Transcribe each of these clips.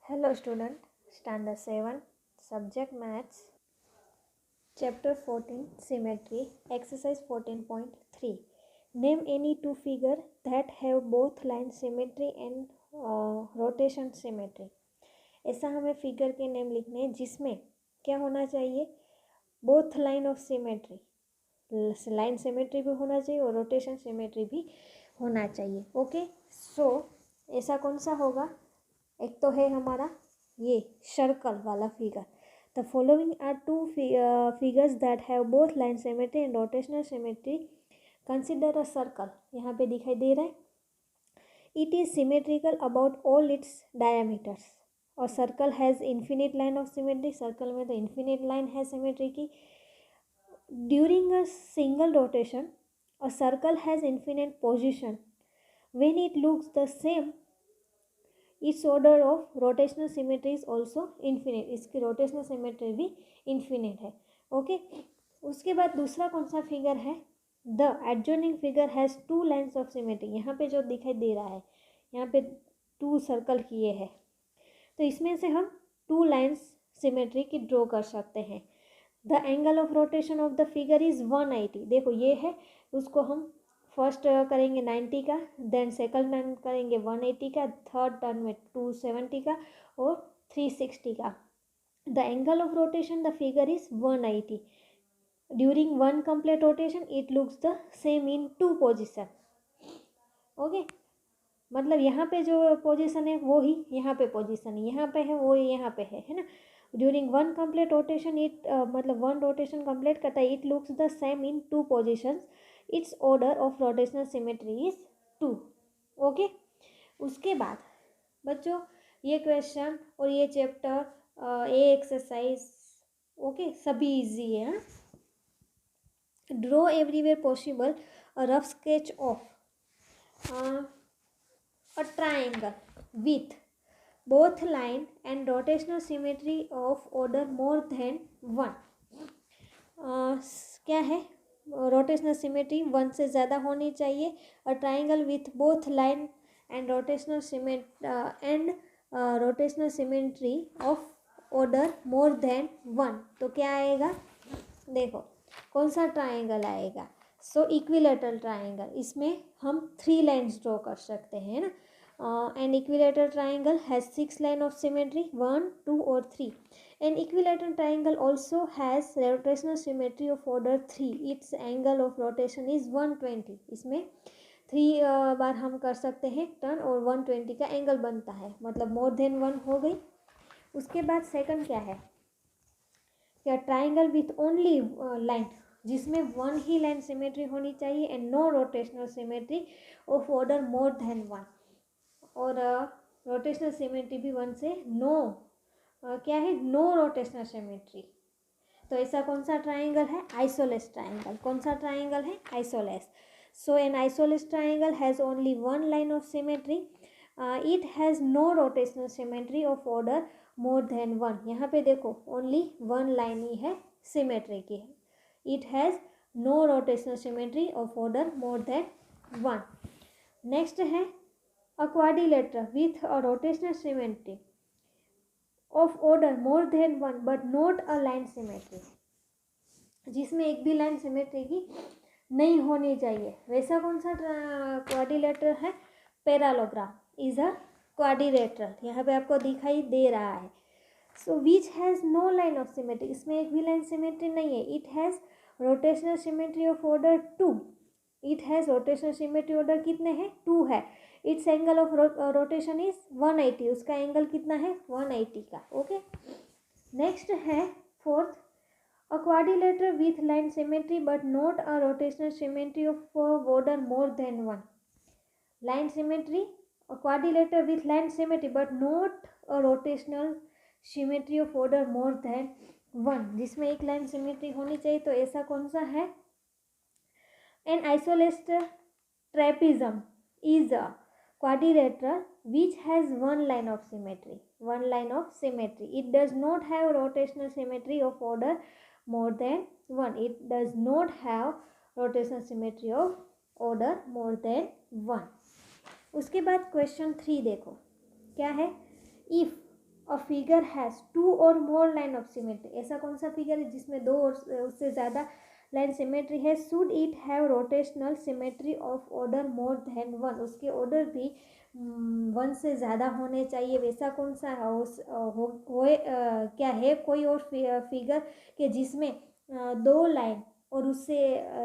Hello student, standard 7, subject maths, chapter 14, symmetry, exercise 14.3. Name any two figure that have both line symmetry and rotation symmetry. ऐसा हमें figure के name लिखने हैं जिसमें क्या होना चाहिए, both line of symmetry, line symmetry भी होना चाहिए और रोटेशन सिमेट्री भी होना चाहिए. ओके, सो ऐसा कौन सा होगा? एक तो है हमारा ये सर्कल वाला figure. The following are two figures that have both line symmetry and rotational symmetry. Consider a circle. यहाँ पे दिखाई दे रहा है. It is symmetrical about all its diameters. और circle has infinite line of symmetry. Circle में तो infinite line है सिमेट्री की. During a single rotation a circle has infinite position. When it looks the same its order of rotational symmetry is also infinite. इसकी rotational symmetry भी infinite है. Okay, उसके बाद दूसरा कौन सा फिगर है? The adjoining figure has two lines of symmetry. यहाँ पे जो दिखाई दे रहा है, यहाँ पे टू सर्कल किए हैं, तो इसमें से हम टू लाइन्स सिमेट्री की ड्रॉ कर सकते हैं. The angle of rotation of the figure is 180. देखो ये है, उसको हम फर्स्ट करेंगे 90 का, देन सेकंड टर्न करेंगे 180 का, थर्ड टर्न में 270 का और 360 का. The angle of rotation the figure is 180. During one complete rotation it looks the same in two position. Okay, मतलब यहाँ पे जो पोजीशन है वो ही यहाँ पे पोजीशन है, यहाँ पे है वो यहाँ पे है ना. During one complete rotation it मतलब वन रोटेशन कंप्लीट करता है, it looks the same in two positions. It's order of rotational symmetry is 2. Okay, उसके बाद बच्चों ये क्वेश्चन और ये चैप्टर ये एक्सरसाइज ओके सभी इजी है. Draw everywhere possible a rough sketch of a triangle with both line and rotational symmetry of order more than 1. क्या है? रोटेशनल सिमेट्री 1 से ज़्यादा होनी चाहिए. A triangle with both line and rotational symmetry of order more than 1. तो क्या आएगा? देखो कौन सा ट्राइंगल आएगा. सो इक्विलेटरल ट्राइंगल. इसमें हम 3 लाइन्स ड्रॉ कर सकते हैं ना. An equilateral triangle has 6 line of symmetry 1, 2 और 3. An equilateral triangle also has rotational symmetry of order 3. It's angle of rotation is 120. इसमें 3 बार हम कर सकते हैं टर्न और 120 का एंगल बनता है, मतलब मोर देन 1 हो गई. उसके बाद सेकंड क्या है? क्या ट्राइंगल विथ ओनली लाइन, जिसमें 1 ही लाइन सिमेट्री होनी चाहिए and no rotational symmetry of order more than 1. और रोटेशनल सिमेट्री भी 1 से नो क्या है? No rotational symmetry. तो ऐसा कौन सा ट्राइंगल है? Isosceles triangle. कौन सा ट्राइंगल है? Isosceles. So an isosceles triangle has only 1 line of symmetry. It has no rotational symmetry of order more than 1. यहाँ पे देखो ओनली 1 लाइन ही है सिमेट्री की है. It has no rotational symmetry of order more than 1. Next है a quadrilateral with a rotational symmetry of order more than 1 but not a line symmetry. जिसमें एक भी लाइन सिमेट्री की नहीं होनी चाहिए. वैसा कौन सा क्वाड्रिलेटरल है? Parallelogram is a quadrilateral. यहाँ पे आपको दिखाई दे रहा है. So which has no line of symmetry. इसमें एक भी लाइन सिमेट्री नहीं है. It has rotational symmetry of order 2. It has rotational symmetry order कितने हैं? 2 है. Its angle of rotation is 180. उसका एंगल कितना है? 180 का. ओके, नेक्स्ट है fourth, a quadrilateral with line symmetry but not a rotational symmetry of order more than 1. Line symmetry, a quadrilateral with line symmetry but not a rotational symmetry of order more than 1, जिसमें एक line symmetry होनी चाहिए. तो ऐसा कौन सा है? An isosceles trapezium is a quadrilateral which has 1 line of symmetry. 1 line of symmetry. It does not have rotational symmetry of order more than 1. It does not have rotational symmetry of order more than 1. उसके बाद question 3 देखो क्या है. If a figure has 2 और more line of symmetry, ऐसा कौन सा figure है जिसमें 2 और उससे ज़्यादा लाइन सिमेट्री है? Should it have rotational symmetry of order more than 1, उसके ऑर्डर भी 1 से ज़्यादा होने चाहिए, वैसा कौन सा है? क्या है कोई और फिगर कि जिसमें 2 लाइन और उससे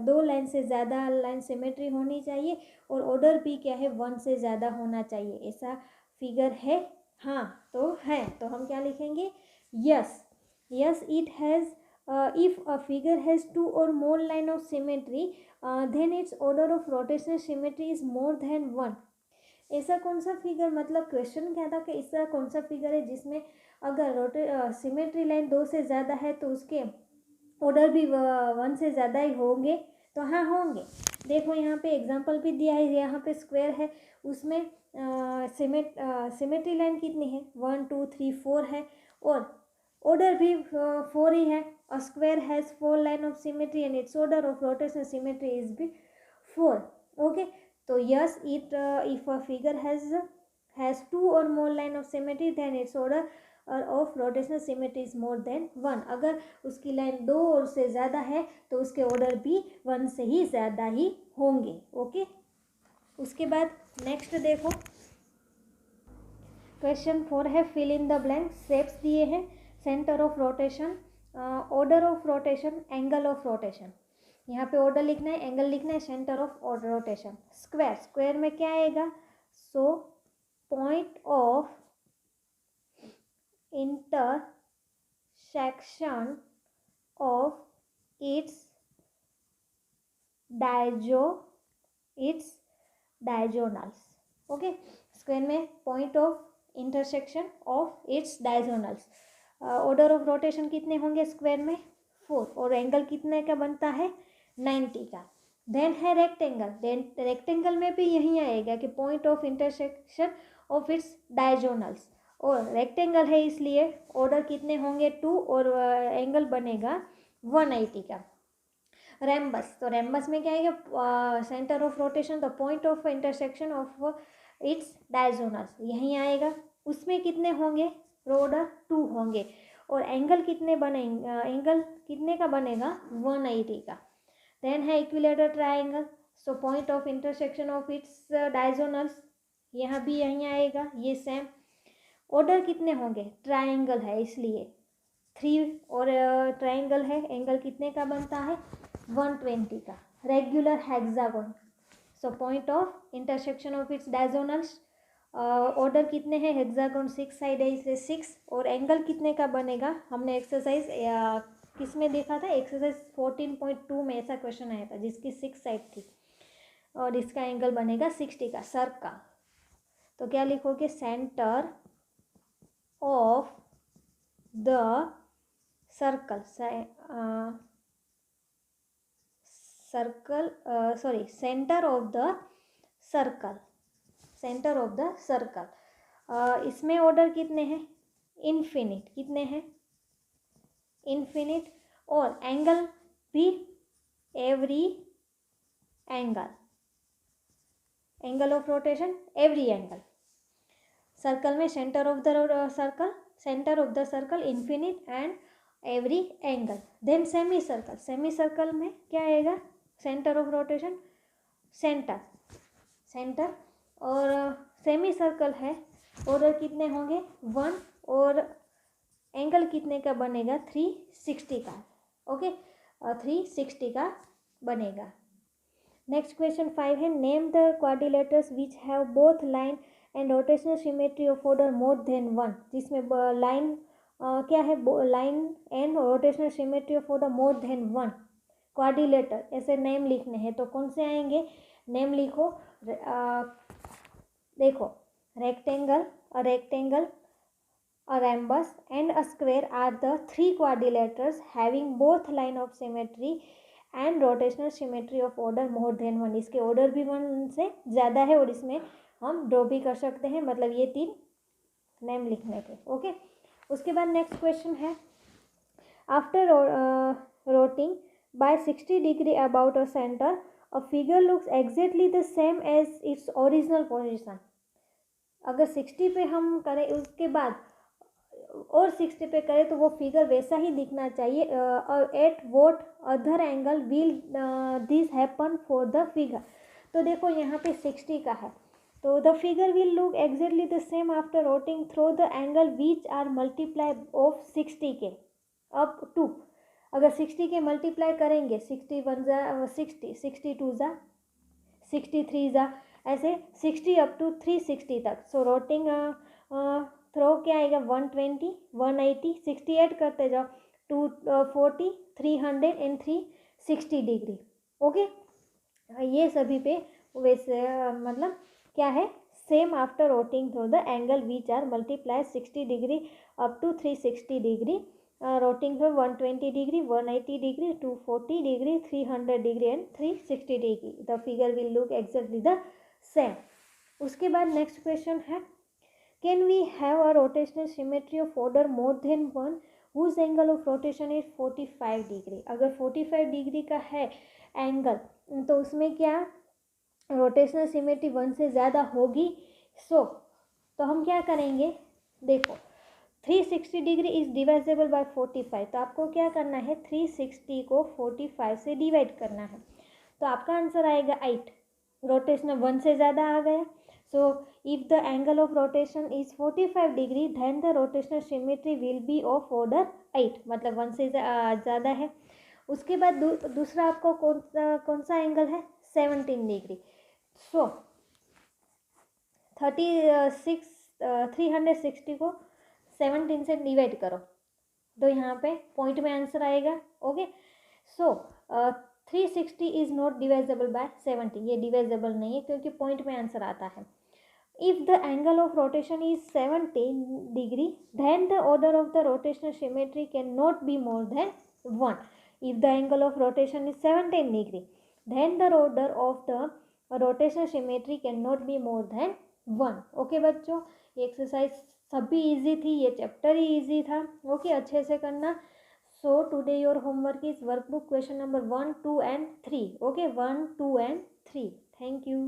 2 लाइन से ज़्यादा लाइन सिमेट्री होनी चाहिए और ऑर्डर भी क्या है 1 से ज़्यादा होना चाहिए, ऐसा फिगर है? हाँ तो है, तो हम क्या लिखेंगे? Yes, yes it has, if a figure has 2 or more line of symmetry, then its order of rotational symmetry is more than 1. ऐसा कौन सा फिगर, मतलब क्वेश्चन क्या था कि ऐसा कौन सा फिगर है जिसमें अगर सिमेट्री लाइन 2 से ज़्यादा है तो उसके ऑर्डर भी 1 से ज़्यादा ही होंगे? तो हाँ होंगे। देखो यहाँ पे एग्जांपल भी दिया है, यहाँ पे स्क्वायर है, उसमें सिमेट्री लाइन कितनी है? 1 2 3 4 है और ऑर्डर भी 4 ही है। A square has 4 line of symmetry and its order of rotational symmetry is भी 4। ओके, तो yes it if a figure has 2 और more line of symmetry then its order of rotational symmetry is more than 1। अगर उसकी line 2 और से ज़्यादा है तो उसके ऑर्डर भी 1 से ही ज़्यादा ही होंगे। ओके, उसके बाद नेक्स्ट देखो, क्वेश्चन 4 है fill in the blank. Shapes दिए हैं, centre of rotation, order of rotation, angle of rotation. यहाँ पे ऑर्डर लिखना है, एंगल लिखना है, centre of rotation. Square, square में क्या आएगा? So point of intersection of its diagonals. Okay, square में point of intersection of its diagonals. Order of rotation कितने होंगे स्क्वायर में? 4 और एंगल कितने का बनता है? 90 का। देन है रेक्टेंगल, देन रेक्टेंगल में भी यही आएगा कि point of intersection of its diagonals, और रेक्टेंगल है इसलिए ऑर्डर कितने होंगे? 2 और एंगल बनेगा 180 का। रेम्बस, तो रेम्बस में क्या आएगा? Centre of rotation, the point of intersection of its diagonals, यहीं आएगा। उसमें कितने होंगे? ऑर्डर 2 होंगे और एंगल कितने बनेंगे? एंगल कितने का बनेगा? 180 का। देन है equilateral triangle, so point of intersection of its diagonals, यहाँ भी यहीं आएगा, ये सेम। ऑर्डर कितने होंगे? ट्राइंगल है इसलिए 3 और ट्राइंगल है, एंगल कितने का बनता है? 120 का। Regular hexagon, so point of intersection of its diagonals, order कितने हैं? हेक्सागोन 6 साइड है इसलिए 6, और एंगल कितने का बनेगा? हमने एक्सरसाइज किस में देखा था? एक्सरसाइज 14.2 में ऐसा क्वेश्चन आया था जिसकी 6 साइड थी और इसका एंगल बनेगा 60 का। सर्कल, तो क्या लिखोगे? Centre of the circle, centre of the circle, centre of the circle. इसमें ऑर्डर कितने हैं? इन्फिनिट। कितने हैं? इन्फिनिट। और एंगल भी every angle, angle of rotation every angle. Circle में centre of the circle, centre of the circle, infinite and every angle. Then semi circle, semi circle में क्या आएगा? Centre of rotation, centre, centre, और semi circle है, order कितने होंगे? 1, और angle कितने का बनेगा? 360 का। ओके, 360 का बनेगा। नेक्स्ट क्वेश्चन 5 है name the quadrilaterals which have both line and rotational symmetry of order more than 1, जिसमें लाइन क्या है? Line and rotational symmetry of order more than 1 quadrilateral, ऐसे नेम लिखने हैं। तो कौन से आएंगे? नेम लिखो। देखो, rectangle, a rectangle, a rhombus and a square are the 3 quadrilaters having both line of symmetry and rotational symmetry of order more than 1। इसके ऑर्डर भी 1 से ज़्यादा है और इसमें हम ड्रॉ भी कर सकते हैं, मतलब ये 3 नेम लिखने थे। ओके, उसके बाद नेक्स्ट क्वेश्चन है after rotating by 60 degree about a centre a figure looks exactly the same as its original position. अगर 60 पे हम करें उसके बाद और 60 पे करें तो वो फिगर वैसा ही दिखना चाहिए. At what other angle will this happen for the figure. तो देखो यहाँ पे 60 का है, तो the figure will look exactly the same after rotating through the angle which are multiply of 60 के अप टू. अगर 60 के मल्टीप्लाई करेंगे 61 जा 60, 62 जा 63 जा, ऐसे 60 अप टू 360 तक. सो रोटिंग थ्रो क्या आएगा 120, 180, 68 करते जाओ 240, 300 एंड 360 डिग्री. ओके, ये सभी पे वैसे मतलब क्या है, same after rotating through the angle which are multiply 60 degree up to 360 degree. Rotating through 120 degree, 180 degree, 240 degree, 300 degree and 360 degree. The figure will look exactly the same. उसके बाद next question है, can we have a rotational symmetry of order more than one whose angle of rotation is 45 degree. अगर 45 degree का है angle तो उसमें क्या rotational symmetry 1 से ज़्यादा होगी. तो हम क्या करेंगे, देखो 360 डिग्री इज डिवाइजेबल बाय 45. तो आपको क्या करना है, 360 को 45 से डिवाइड करना है. तो आपका आंसर आएगा 8. रोटेशनल 1 से ज़्यादा आ गया. So if the angle of rotation is 45 degree then the rotational symmetry will be of order 8, मतलब 1 से ज़्यादा है. उसके बाद दूसरा आपको कौन सा एंगल है, 17 डिग्री. सो 360 को 17 से डिवाइड करो तो यहाँ पे पॉइंट में आंसर आएगा. Okay, so 360 is not divisible by 70. ये डिवाइजेबल नहीं है क्योंकि पॉइंट में आंसर आता है. If the angle of rotation is 17 degree then the order of the rotational symmetry can not be more than 1. If the angle of rotation is 17 degree then the order of the rotational symmetry can not be more than 1. Okay बच्चों, ये exercise सभी easy थी, ये chapter ही easy था. Okay, अच्छे से करना. So today your homework is workbook question number 1, 2 and 3. Okay, 1, 2 and 3. Thank you.